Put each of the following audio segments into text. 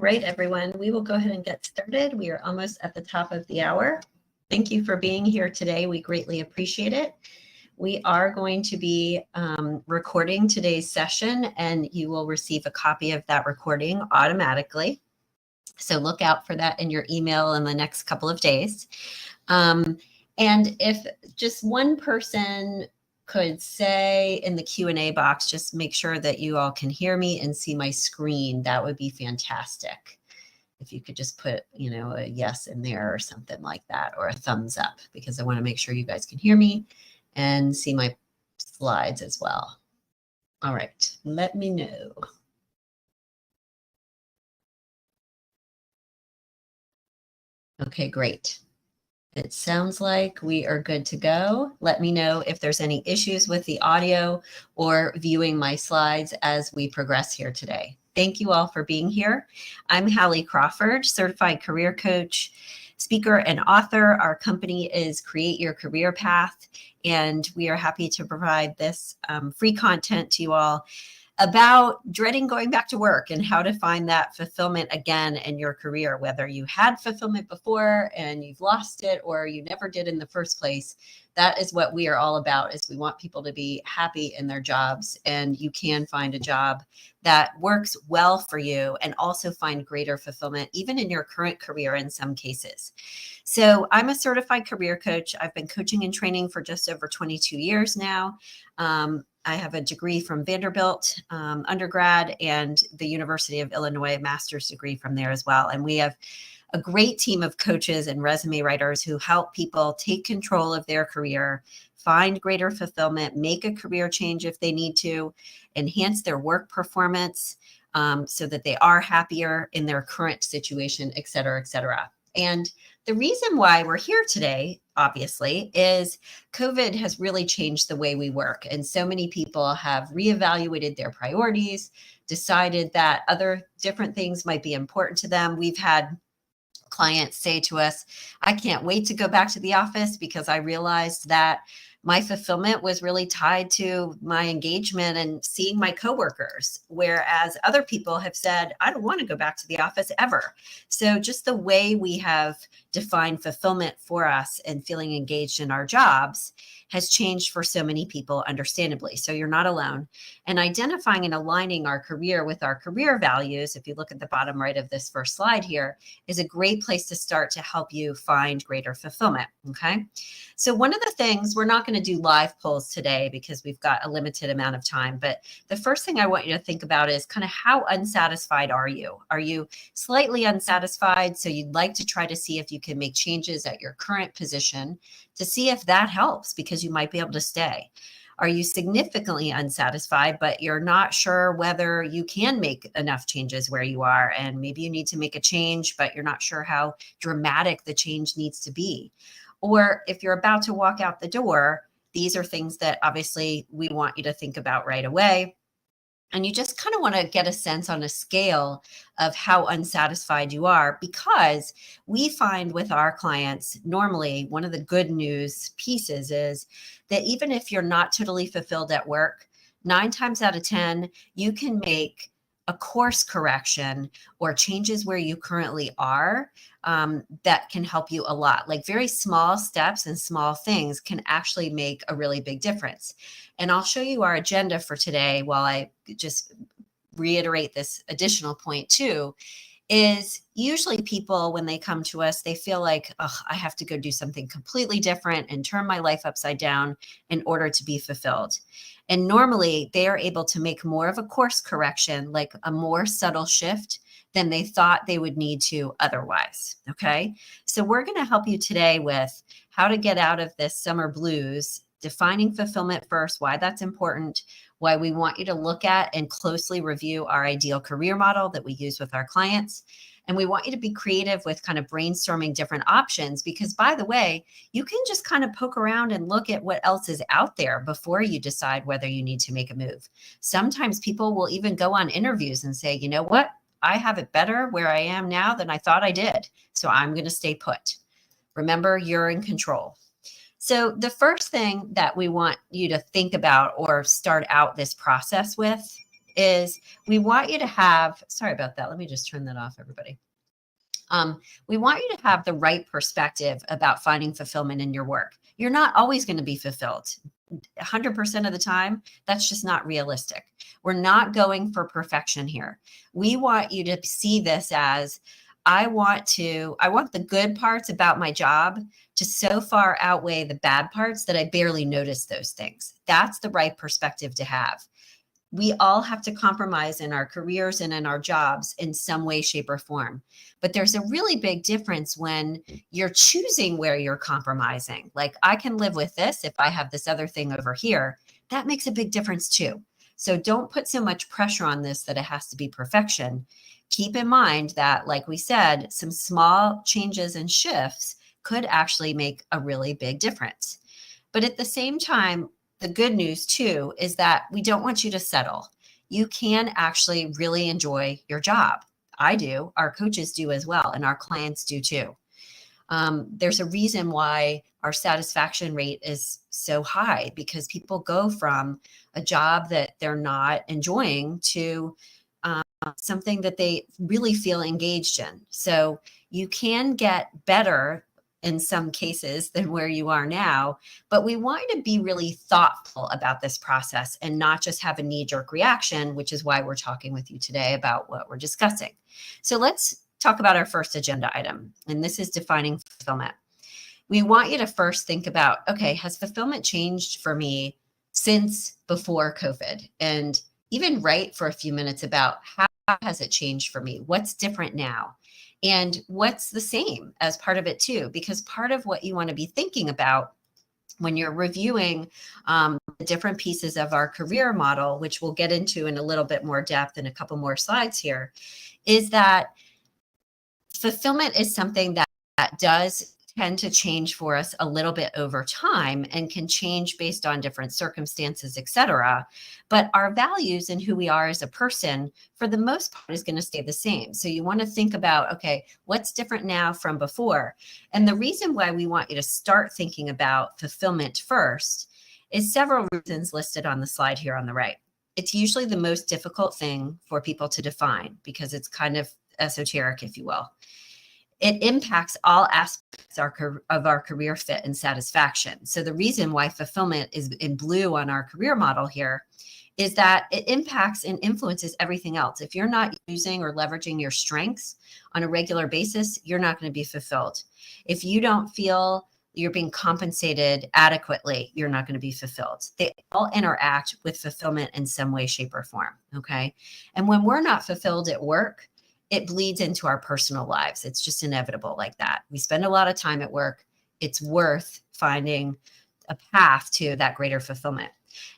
Right, everyone, we will go ahead and get started. We are almost at the top of the hour. Thank you for being here today. We greatly appreciate it. We are going to be recording today's session, and you will receive a copy of that recording automatically. So look out for that in your email in the next couple of days. And if just one person could say in the Q&A box, just make sure that you all can hear me and see my screen, that would be fantastic. If you could just put, a yes in there or something like that, or a thumbs up, because I want to make sure you guys can hear me and see my slides as well. All right, let me know. Okay, great. It sounds like we are good to go. Let me know if there's any issues with the audio or viewing my slides as we progress here today. Thank you all for being here. I'm Hallie Crawford, certified career coach, speaker, and author. Our company is Create Your Career Path, and we are happy to provide this free content to you all about dreading going back to work and how to find that fulfillment again in your career, whether you had fulfillment before and you've lost it or you never did in the first place. That is what we are all about, is we want people to be happy in their jobs, and you can find a job that works well for you and also find greater fulfillment even in your current career in some cases. So I'm a certified career coach. I've been coaching and training for just over 22 years now. I have a degree from Vanderbilt undergrad and the University of Illinois master's degree from there as well. And we have a great team of coaches and resume writers who help people take control of their career, find greater fulfillment, make a career change if they need to, enhance their work performance so that they are happier in their current situation, et cetera, et cetera. And the reason why we're here today, obviously, is COVID has really changed the way we work. And so many people have reevaluated their priorities, decided that other different things might be important to them. We've had clients say to us, I can't wait to go back to the office because I realized that my fulfillment was really tied to my engagement and seeing my coworkers, whereas other people have said, I don't want to go back to the office ever. So just the way we have defined fulfillment for us and feeling engaged in our jobs has changed for so many people, understandably. So you're not alone. And identifying and aligning our career with our career values, if you look at the bottom right of this first slide here, is a great place to start to help you find greater fulfillment. Okay. So one of the things, we're not going to do live polls today because we've got a limited amount of time, but the first thing I want you to think about is kind of how unsatisfied are you? Are you slightly unsatisfied? So you'd like to try to see if you can make changes at your current position to see if that helps, because you might be able to stay. Are you significantly unsatisfied, but you're not sure whether you can make enough changes where you are? And maybe you need to make a change, but you're not sure how dramatic the change needs to be. Or if you're about to walk out the door, these are things that obviously we want you to think about right away. And you just kind of want to get a sense on a scale of how unsatisfied you are, because we find with our clients, normally one of the good news pieces is that even if you're not totally fulfilled at work, 9 times out of 10, you can make a course correction or changes where you currently are that can help you a lot. Like very small steps and small things can actually make a really big difference. And I'll show you our agenda for today while I just reiterate this additional point too, is usually people, when they come to us, they feel like, oh, I have to go do something completely different and turn my life upside down in order to be fulfilled. And normally they are able to make more of a course correction, like a more subtle shift than they thought they would need to otherwise. Okay. So we're going to help you today with how to get out of this summer blues, defining fulfillment first, why that's important, why we want you to look at and closely review our ideal career model that we use with our clients. And we want you to be creative with kind of brainstorming different options, because by the way, you can just kind of poke around and look at what else is out there before you decide whether you need to make a move. Sometimes people will even go on interviews and say, you know what? I have it better where I am now than I thought I did. So I'm going to stay put. Remember, you're in control. So the first thing that we want you to think about or start out this process with is we want you to have, sorry about that. Let me just turn that off, everybody. We want you to have the right perspective about finding fulfillment in your work. You're not always going to be fulfilled 100% of the time. That's just not realistic. We're not going for perfection here. We want you to see this as, I want the good parts about my job to so far outweigh the bad parts that I barely notice those things. That's the right perspective to have. We all have to compromise in our careers and in our jobs in some way, shape, or form. But there's a really big difference when you're choosing where you're compromising. Like, I can live with this if I have this other thing over here. That makes a big difference too. So don't put so much pressure on this that it has to be perfection. Keep in mind that, like we said, some small changes and shifts could actually make a really big difference. But at the same time, the good news too is that we don't want you to settle. You can actually really enjoy your job. I do, our coaches do as well, and our clients do too. There's a reason why our satisfaction rate is so high, because people go from a job that they're not enjoying to something that they really feel engaged in. So you can get better in some cases than where you are now, but we want you to be really thoughtful about this process and not just have a knee-jerk reaction, which is why we're talking with you today about what we're discussing. So let's talk about our first agenda item, and this is defining fulfillment. We want you to first think about, okay, has fulfillment changed for me since before COVID? And even write for a few minutes about how has it changed for me? What's different now? And what's the same as part of it too? Because part of what you want to be thinking about when you're reviewing the different pieces of our career model, which we'll get into in a little bit more depth in a couple more slides here, is that fulfillment is something that does tend to change for us a little bit over time and can change based on different circumstances, et cetera. But our values and who we are as a person, for the most part, is going to stay the same. So you want to think about, okay, what's different now from before? And the reason why we want you to start thinking about fulfillment first is several reasons listed on the slide here on the right. It's usually the most difficult thing for people to define because it's kind of esoteric, if you will. It impacts all aspects of our career fit and satisfaction. So the reason why fulfillment is in blue on our career model here is that it impacts and influences everything else. If you're not using or leveraging your strengths on a regular basis, you're not going to be fulfilled. If you don't feel you're being compensated adequately, you're not going to be fulfilled. They all interact with fulfillment in some way, shape, or form. Okay. And when we're not fulfilled at work, it bleeds into our personal lives. It's just inevitable like that. We spend a lot of time at work. It's worth finding a path to that greater fulfillment.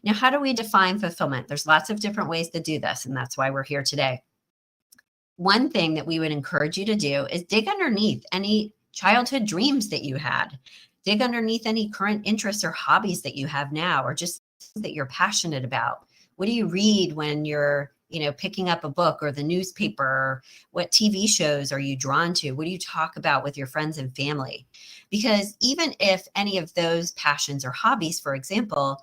Now, how do we define fulfillment? There's lots of different ways to do this, and that's why we're here today. One thing that we would encourage you to do is dig underneath any childhood dreams that you had. Dig underneath any current interests or hobbies that you have now, or just that you're passionate about. What do you read when you're picking up a book or the newspaper? Or what TV shows are you drawn to? What do you talk about with your friends and family? Because even if any of those passions or hobbies, for example,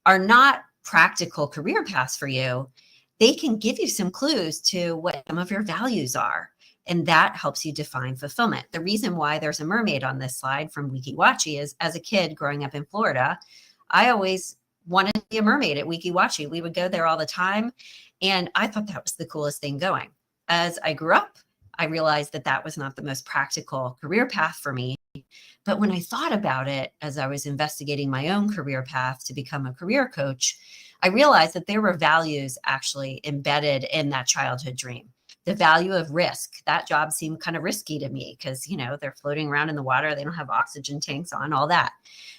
are not practical career paths for you, they can give you some clues to what some of your values are. And that helps you define fulfillment. The reason why there's a mermaid on this slide from Weeki Wachee is, as a kid growing up in Florida, I always wanted to be a mermaid at Weeki Wachee. We would go there all the time. And I thought that was the coolest thing going. As I grew up, I realized that that was not the most practical career path for me. But when I thought about it, as I was investigating my own career path to become a career coach, I realized that there were values actually embedded in that childhood dream. The value of risk. That job seemed kind of risky to me because, they're floating around in the water. They don't have oxygen tanks on, all that.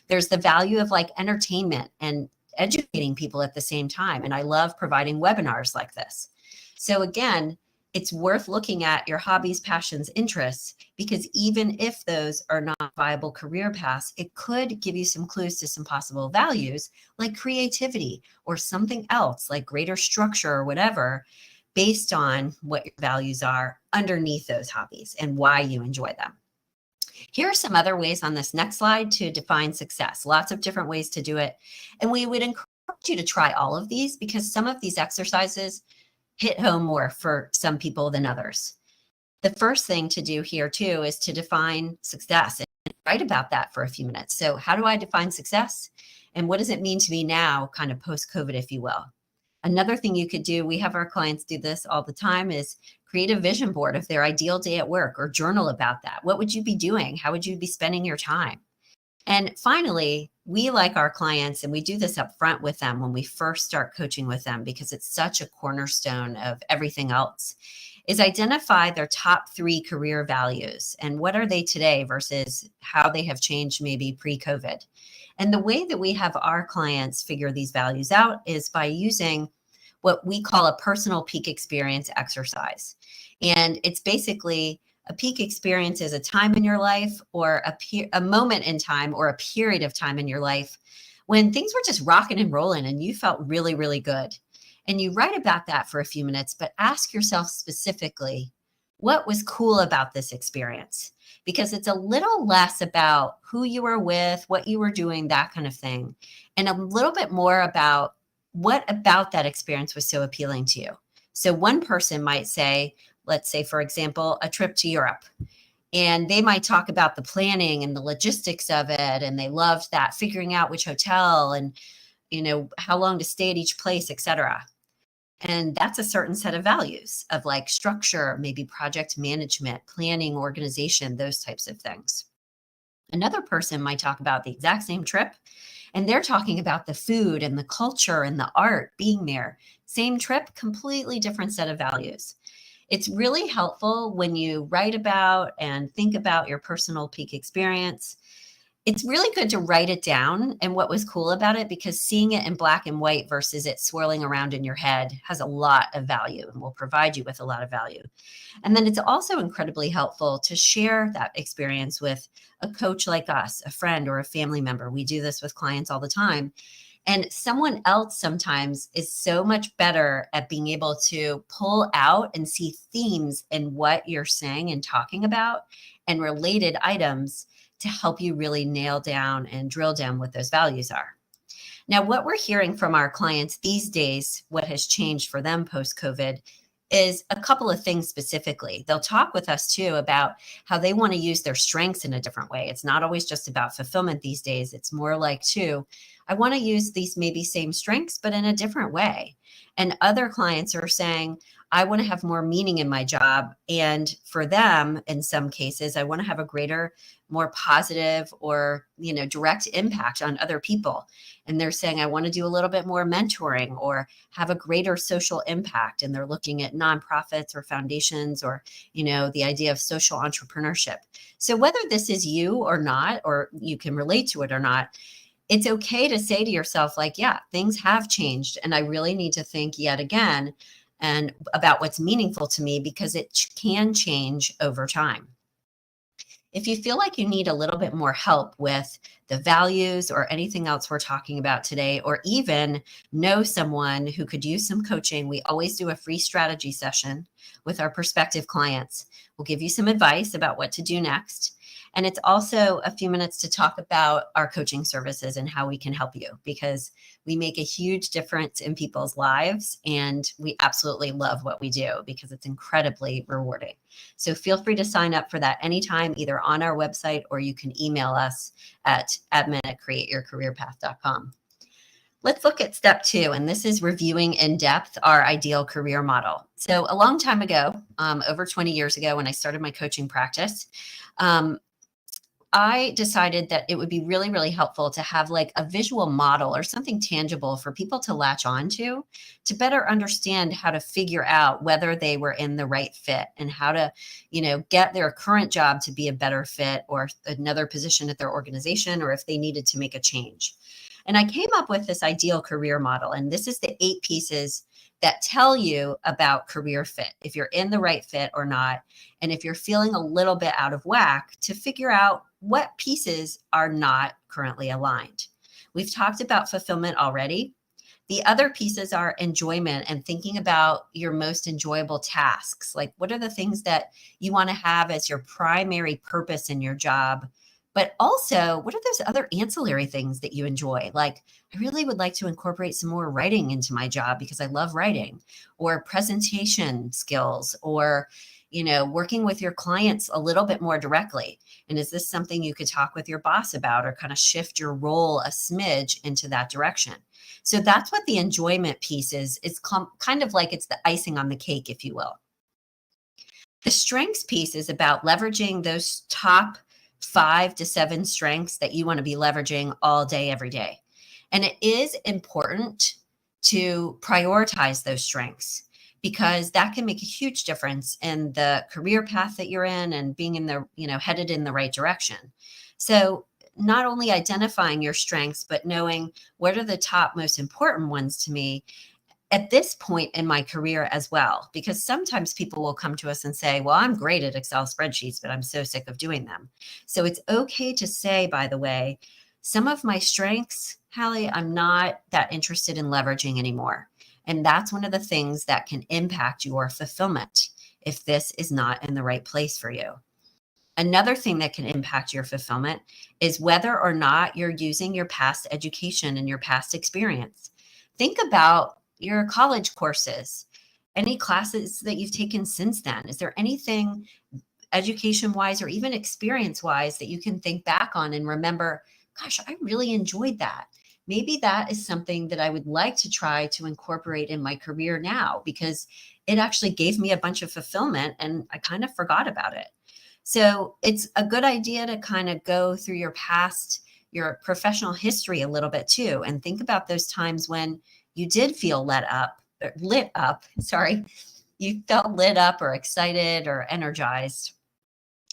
There's the value of like entertainment and educating people at the same time. And I love providing webinars like this. So again, it's worth looking at your hobbies, passions, interests, because even if those are not viable career paths, it could give you some clues to some possible values like creativity or something else like greater structure or whatever, based on what your values are underneath those hobbies and why you enjoy them. Here are some other ways on this next slide to define success. Lots of different ways to do it. And we would encourage you to try all of these because some of these exercises hit home more for some people than others. The first thing to do here too is to define success and write about that for a few minutes. So how do I define success? And what does it mean to me now, kind of post-COVID, if you will? Another thing you could do, we have our clients do this all the time, is create a vision board of their ideal day at work or journal about that. What would you be doing? How would you be spending your time? And finally, we like our clients, and we do this up front with them when we first start coaching with them because it's such a cornerstone of everything else, is identify their top 3 career values and what are they today versus how they have changed maybe pre-COVID. And the way that we have our clients figure these values out is by using what we call a personal peak experience exercise. And it's basically a peak experience is a time in your life or a moment in time or a period of time in your life when things were just rocking and rolling and you felt really, really good. And you write about that for a few minutes, but ask yourself specifically, what was cool about this experience? Because it's a little less about who you were with, what you were doing, that kind of thing, and a little bit more about what about that experience was so appealing to you. So one person might say, let's say, for example, a trip to Europe. And they might talk about the planning and the logistics of it. And they loved that, figuring out which hotel and, how long to stay at each place, et cetera. And that's a certain set of values of like structure, maybe project management, planning, organization, those types of things. Another person might talk about the exact same trip, and they're talking about the food and the culture and the art being there. Same trip, completely different set of values. It's really helpful when you write about and think about your personal peak experience. It's really good to write it down and what was cool about it, because seeing it in black and white versus it swirling around in your head has a lot of value and will provide you with a lot of value. And then it's also incredibly helpful to share that experience with a coach like us, a friend or a family member. We do this with clients all the time. And someone else sometimes is so much better at being able to pull out and see themes in what you're saying and talking about and related items to help you really nail down and drill down what those values are. Now, what we're hearing from our clients these days, what has changed for them post-COVID, is a couple of things specifically. They'll talk with us too about how they want to use their strengths in a different way. It's not always just about fulfillment these days. It's more like too, I want to use these maybe same strengths, but in a different way. And other clients are saying, I want to have more meaning in my job. And for them, in some cases, I want to have a greater, more positive or, direct impact on other people. And they're saying, I want to do a little bit more mentoring or have a greater social impact. And they're looking at nonprofits or foundations or, the idea of social entrepreneurship. So whether this is you or not, or you can relate to it or not, it's okay to say to yourself, like, yeah, things have changed. And I really need to think yet again and about what's meaningful to me, because it can change over time. If you feel like you need a little bit more help with the values or anything else we're talking about today, or even know someone who could use some coaching, we always do a free strategy session with our prospective clients. We'll give you some advice about what to do next. And it's also a few minutes to talk about our coaching services and how we can help you, because we make a huge difference in people's lives. And we absolutely love what we do because it's incredibly rewarding. So feel free to sign up for that anytime, either on our website or you can email us at admin@createyourcareerpath.com. Let's look at step 2, and this is reviewing in depth our ideal career model. So a long time ago, over 20 years ago, when I started my coaching practice, I decided that it would be really, really helpful to have like a visual model or something tangible for people to latch onto to better understand how to figure out whether they were in the right fit and how to, get their current job to be a better fit or another position at their organization, or if they needed to make a change. And I came up with this ideal career model, and this is the 8 pieces that tell you about career fit, if you're in the right fit or not, and if you're feeling a little bit out of whack, to figure out what pieces are not currently aligned. We've talked about fulfillment already. The other pieces are enjoyment and thinking about your most enjoyable tasks. Like, what are the things that you want to have as your primary purpose in your job, But also, what are those other ancillary things that you enjoy? Like, I really would like to incorporate some more writing into my job because I love writing, or presentation skills, or working with your clients a little bit more directly. And is this something you could talk with your boss about, or kind of shift your role a smidge into that direction? So that's what the enjoyment piece is. It's kind of like it's the icing on the cake, if you will. The strengths piece is about leveraging those top 5 to 7 strengths that you want to be leveraging all day, every day. And it is important to prioritize those strengths, because that can make a huge difference in the career path that you're in and being in the, headed in the right direction. So not only identifying your strengths, but knowing what are the top most important ones to me at this point in my career as well. Because sometimes people will come to us and say, well, I'm great at Excel spreadsheets, but I'm so sick of doing them. So it's okay to say, by the way, some of my strengths, Hallie, I'm not that interested in leveraging anymore. And that's one of the things that can impact your fulfillment if this is not in the right place for you. Another thing that can impact your fulfillment is whether or not you're using your past education and your past experience. Think about your college courses, any classes that you've taken since then. Is there anything education wise or even experience wise that you can think back on and remember, gosh, I really enjoyed that? Maybe that is something that I would like to try to incorporate in my career now, because it actually gave me a bunch of fulfillment and I kind of forgot about it. So it's a good idea to kind of go through your past, your professional history a little bit too, and think about those times when you did feel lit up, sorry, you felt lit up or excited or energized.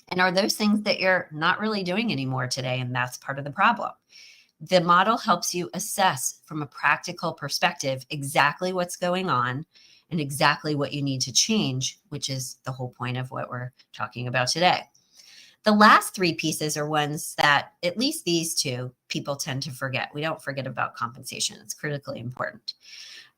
And are those things that you're not really doing anymore today? And that's part of the problem. The model helps you assess from a practical perspective exactly what's going on and exactly what you need to change, which is the whole point of what we're talking about today. The last 3 pieces are ones that, at least these 2, people tend to forget. We don't forget about compensation. It's critically important.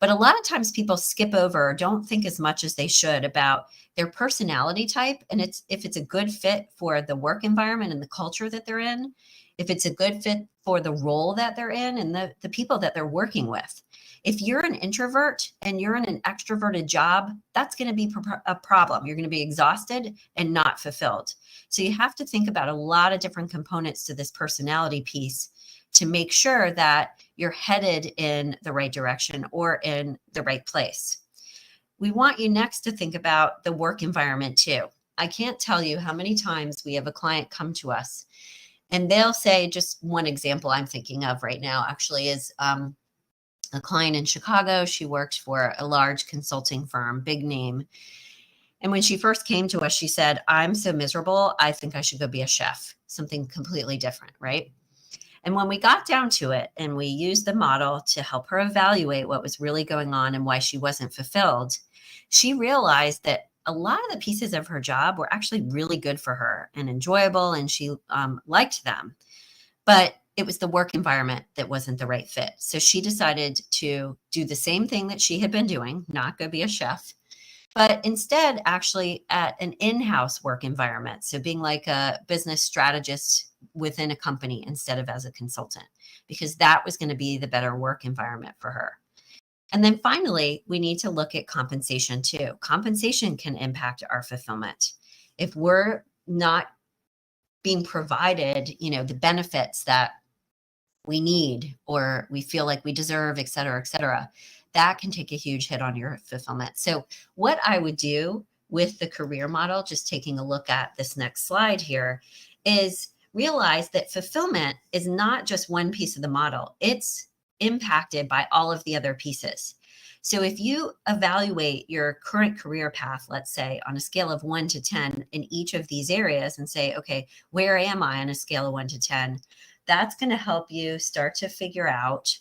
But a lot of times people skip over or don't think as much as they should about their personality type. And if it's a good fit for the work environment and the culture that they're in, if it's a good fit for the role that they're in and the people that they're working with. If you're an introvert and you're in an extroverted job, that's going to be a problem. You're going to be exhausted and not fulfilled. So you have to think about a lot of different components to this personality piece to make sure that you're headed in the right direction or in the right place. We want you next to think about the work environment too. I can't tell you how many times we have a client come to us and they'll say, just one example I'm thinking of right now actually is a client in Chicago. She worked for a large consulting firm, big name. And when she first came to us, she said, I'm so miserable. I think I should go be a chef, something completely different, right? And when we got down to it and we used the model to help her evaluate what was really going on and why she wasn't fulfilled, she realized that a lot of the pieces of her job were actually really good for her and enjoyable, and she liked them. But it was the work environment that wasn't the right fit. So she decided to do the same thing that she had been doing, not go be a chef, but instead actually at an in-house work environment. So being like a business strategist within a company instead of as a consultant, because that was going to be the better work environment for her. And then finally, we need to look at compensation too. Compensation can impact our fulfillment. If we're not being provided, the benefits that we need or we feel like we deserve, et cetera, that can take a huge hit on your fulfillment. So what I would do with the career model, just taking a look at this next slide here, is realize that fulfillment is not just one piece of the model. It's impacted by all of the other pieces. So if you evaluate your current career path, let's say on a scale of 1 to 10 in each of these areas and say, okay, where am I on a scale of 1 to 10? That's going to help you start to figure out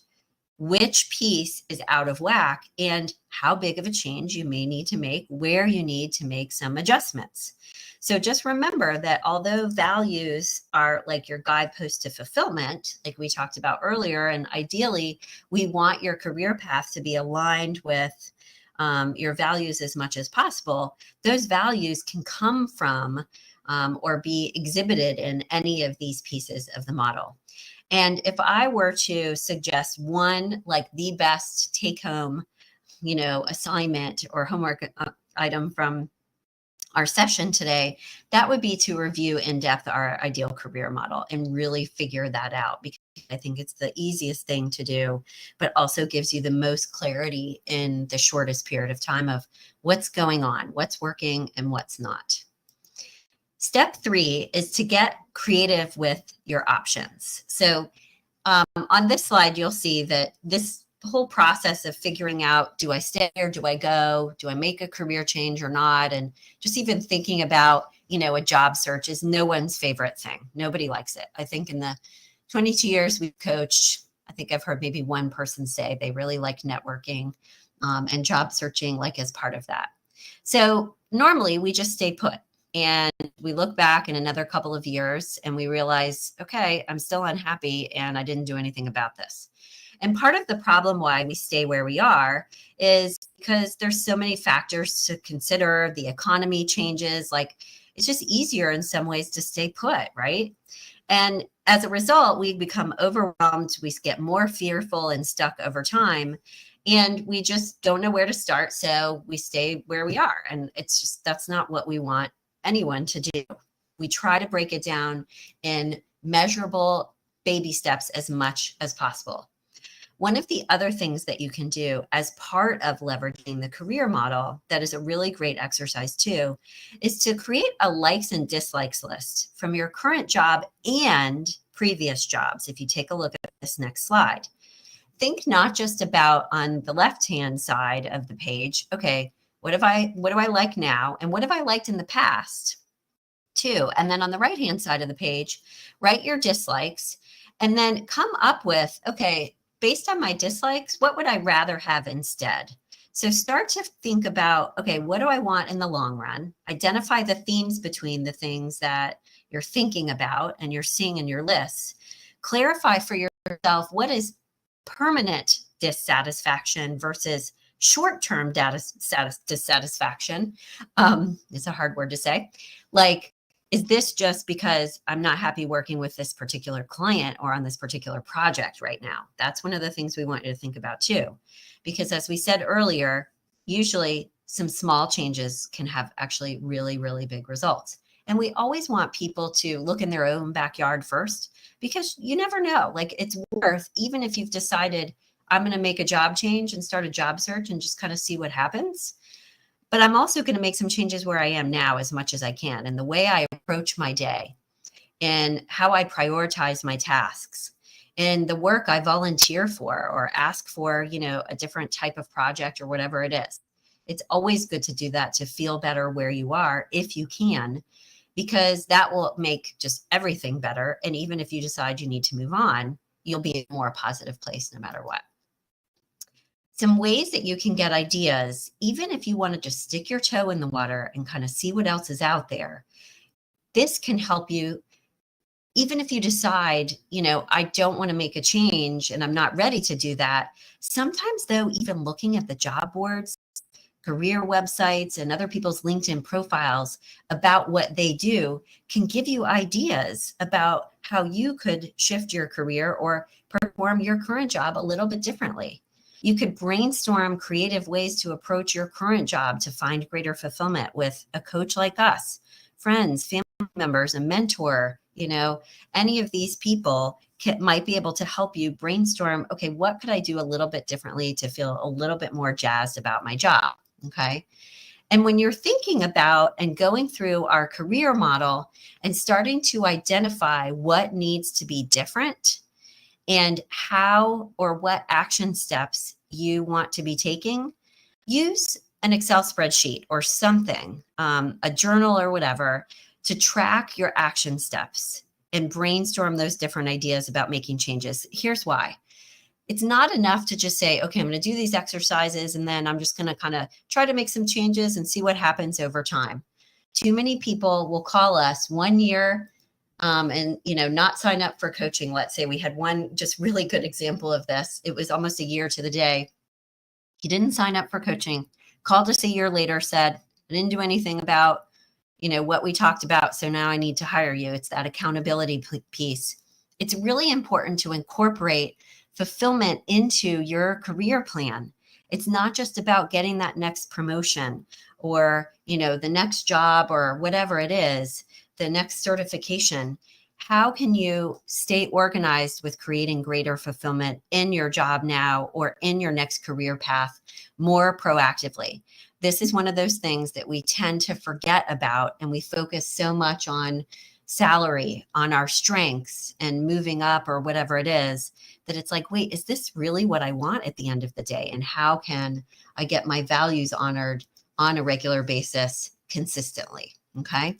which piece is out of whack and how big of a change you may need to make, where you need to make some adjustments. So just remember that although values are like your guidepost to fulfillment, like we talked about earlier, and ideally we want your career path to be aligned with your values as much as possible, those values can come from or be exhibited in any of these pieces of the model. And if I were to suggest one, like the best take home, assignment or homework item from our session today, that would be to review in depth our ideal career model and really figure that out, because I think it's the easiest thing to do, but also gives you the most clarity in the shortest period of time of what's going on, what's working and what's not. Step 3 is to get creative with your options. So on this slide, you'll see that this whole process of figuring out, do I stay or do I go? Do I make a career change or not? And just even thinking about, a job search is no one's favorite thing. Nobody likes it. I think in the 22 years we've coached, I think I've heard maybe one person say they really like networking and job searching like as part of that. So normally we just stay put. And we look back in another couple of years and we realize, okay, I'm still unhappy and I didn't do anything about this. And part of the problem why we stay where we are is because there's so many factors to consider. The economy changes, like it's just easier in some ways to stay put, right? And as a result, we become overwhelmed. We get more fearful and stuck over time. And we just don't know where to start. So we stay where we are. And it's just, that's not what we want anyone to do. We try to break it down in measurable baby steps as much as possible. One of the other things that you can do as part of leveraging the career model that is a really great exercise too, is to create a likes and dislikes list from your current job and previous jobs. If you take a look at this next slide, think not just about on the left-hand side of the page, okay, what do I like now? And what have I liked in the past too? And then on the right-hand side of the page, write your dislikes and then come up with, okay, based on my dislikes, what would I rather have instead? So start to think about, okay, what do I want in the long run? Identify the themes between the things that you're thinking about and you're seeing in your lists. Clarify for yourself what is permanent dissatisfaction versus short-term dissatisfaction. It's a hard word to say. Like, is this just because I'm not happy working with this particular client or on this particular project right now? That's one of the things we want you to think about too. Because as we said earlier, usually some small changes can have actually really, really big results. And we always want people to look in their own backyard first, because you never know. Like, it's worth, even if you've decided I'm going to make a job change and start a job search and just kind of see what happens. But I'm also going to make some changes where I am now as much as I can. And the way I approach my day and how I prioritize my tasks and the work I volunteer for or ask for, a different type of project or whatever it is. It's always good to do that to feel better where you are if you can, because that will make just everything better. And even if you decide you need to move on, you'll be in a more positive place no matter what. Some ways that you can get ideas, even if you want to just stick your toe in the water and kind of see what else is out there. This can help you, even if you decide, I don't want to make a change and I'm not ready to do that. Sometimes though, even looking at the job boards, career websites, and other people's LinkedIn profiles about what they do can give you ideas about how you could shift your career or perform your current job a little bit differently. You could brainstorm creative ways to approach your current job to find greater fulfillment with a coach like us, friends, family members, a mentor. Any of these people might be able to help you brainstorm, okay, what could I do a little bit differently to feel a little bit more jazzed about my job? Okay. And when you're thinking about and going through our career model and starting to identify what needs to be different and how or what action steps you want to be taking, use an Excel spreadsheet or something, a journal or whatever, to track your action steps and brainstorm those different ideas about making changes. Here's why. It's not enough to just say, okay, I'm going to do these exercises and then I'm just going to kind of try to make some changes and see what happens over time. Too many people will call us 1 year and not sign up for coaching. Let's say we had one just really good example of this. It was almost a year to the day. He didn't sign up for coaching, called us a year later, said, I didn't do anything about what we talked about. So now I need to hire you. It's that accountability piece. It's really important to incorporate fulfillment into your career plan. It's not just about getting that next promotion or, the next job or whatever it is, the next certification. How can you stay organized with creating greater fulfillment in your job now or in your next career path more proactively? This is one of those things that we tend to forget about, and we focus so much on salary, on our strengths and moving up or whatever it is, that it's like, wait, is this really what I want at the end of the day? And how can I get my values honored on a regular basis consistently? Okay.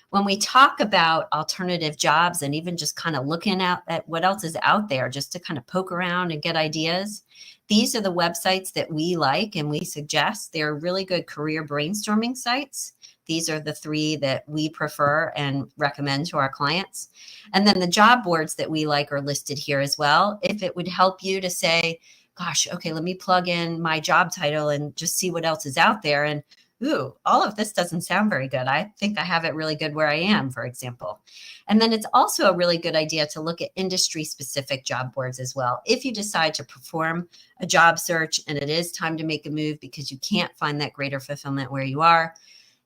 When we talk about alternative jobs and even just kind of looking at what else is out there, just to kind of poke around and get ideas, these are the websites that we like and we suggest. They're really good career brainstorming sites. These are the 3 that we prefer and recommend to our clients. And then the job boards that we like are listed here as well. If it would help you to say, gosh, okay, let me plug in my job title and just see what else is out there. And ooh, all of this doesn't sound very good. I think I have it really good where I am, for example. And then it's also a really good idea to look at industry specific job boards as well. If you decide to perform a job search and it is time to make a move because you can't find that greater fulfillment where you are,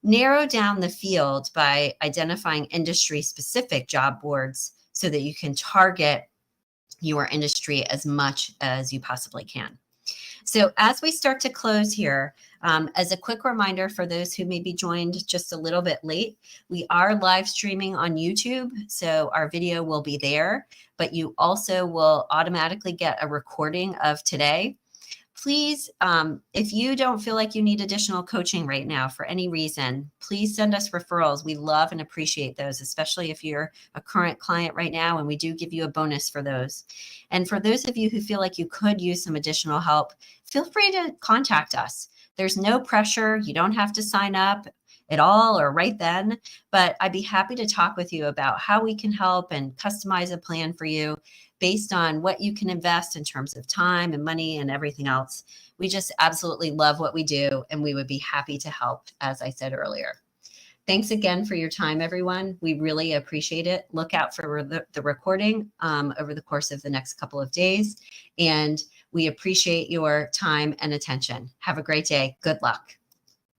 narrow down the field by identifying industry specific job boards so that you can target your industry as much as you possibly can. So as we start to close here, as a quick reminder for those who may be joined just a little bit late, we are live streaming on YouTube. So our video will be there, but you also will automatically get a recording of today. Please, if you don't feel like you need additional coaching right now for any reason, please send us referrals. We love and appreciate those, especially if you're a current client right now, and we do give you a bonus for those. And for those of you who feel like you could use some additional help, feel free to contact us. There's no pressure. You don't have to sign up at all or right then, but I'd be happy to talk with you about how we can help and customize a plan for you based on what you can invest in terms of time and money and everything else. We just absolutely love what we do, and we would be happy to help, as I said earlier. Thanks again for your time, everyone. We really appreciate it. Look out for the recording over the course of the next couple of days, and we appreciate your time and attention. Have a great day. Good luck.